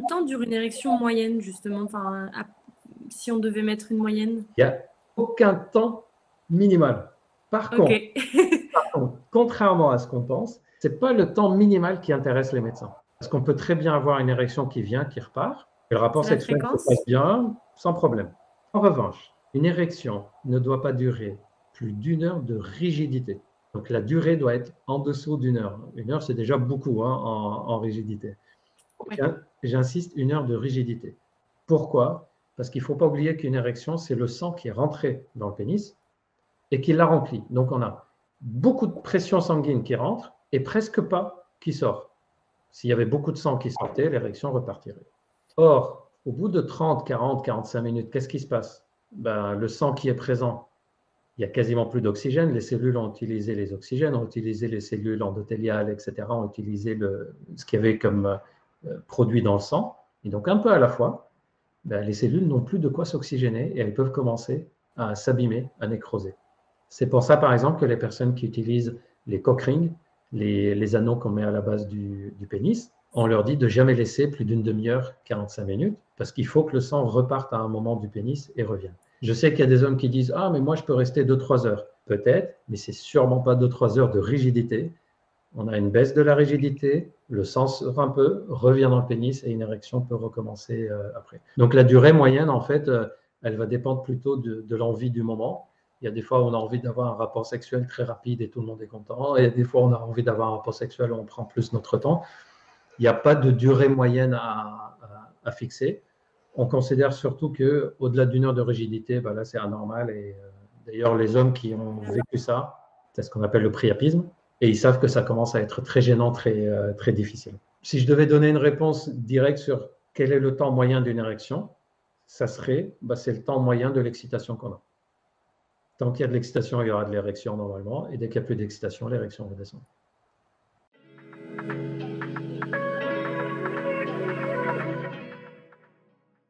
temps dure une érection moyenne, justement, enfin, si on devait mettre une moyenne? Il n'y a aucun temps minimal. Par contre, contrairement à ce qu'on pense, ce n'est pas le temps minimal qui intéresse les médecins. Parce qu'on peut très bien avoir une érection qui vient, qui repart, et le rapport sexuel se passe bien, sans problème. En revanche, une érection ne doit pas durer plus d'1 heure de rigidité. Donc la durée doit être en dessous d'1 heure. 1 heure, c'est déjà beaucoup en rigidité. Ouais. J'insiste, 1 heure de rigidité. Pourquoi? Parce qu'il ne faut pas oublier qu'une érection, c'est le sang qui est rentré dans le pénis et qui l'a rempli. Donc on a beaucoup de pression sanguine qui rentre et presque pas qui sort. S'il y avait beaucoup de sang qui sortait, l'érection repartirait. Or, au bout de 30, 40, 45 minutes, qu'est-ce qui se passe? Le sang qui est présent, il n'y a quasiment plus d'oxygène. Les cellules ont utilisé les oxygènes, ont utilisé les cellules endothéliales, etc., ont utilisé ce qu'il y avait comme produit dans le sang. Et donc, un peu à la fois, les cellules n'ont plus de quoi s'oxygéner et elles peuvent commencer à s'abîmer, à nécroser. C'est pour ça, par exemple, que les personnes qui utilisent les cock rings, les anneaux qu'on met à la base du pénis, on leur dit de jamais laisser plus d'une demi-heure, 45 minutes, parce qu'il faut que le sang reparte à un moment du pénis et revienne. Je sais qu'il y a des hommes qui disent « Ah, mais moi, je peux rester 2-3 heures. » Peut-être, mais c'est sûrement pas 2-3 heures de rigidité. On a une baisse de la rigidité, le sang sort un peu, revient dans le pénis et une érection peut recommencer après. Donc la durée moyenne, en fait, elle va dépendre plutôt de l'envie du moment. Il y a des fois où on a envie d'avoir un rapport sexuel très rapide et tout le monde est content. Et des fois, on a envie d'avoir un rapport sexuel où on prend plus notre temps. Il n'y a pas de durée moyenne à fixer. On considère surtout qu'au-delà d'1 heure de rigidité, là, c'est anormal. Et d'ailleurs, les hommes qui ont vécu ça, c'est ce qu'on appelle le priapisme. Et ils savent que ça commence à être très gênant, très difficile. Si je devais donner une réponse directe sur quel est le temps moyen d'une érection, ça serait, c'est le temps moyen de l'excitation qu'on a. Tant qu'il y a de l'excitation, il y aura de l'érection normalement. Et dès qu'il n'y a plus d'excitation, l'érection redescend.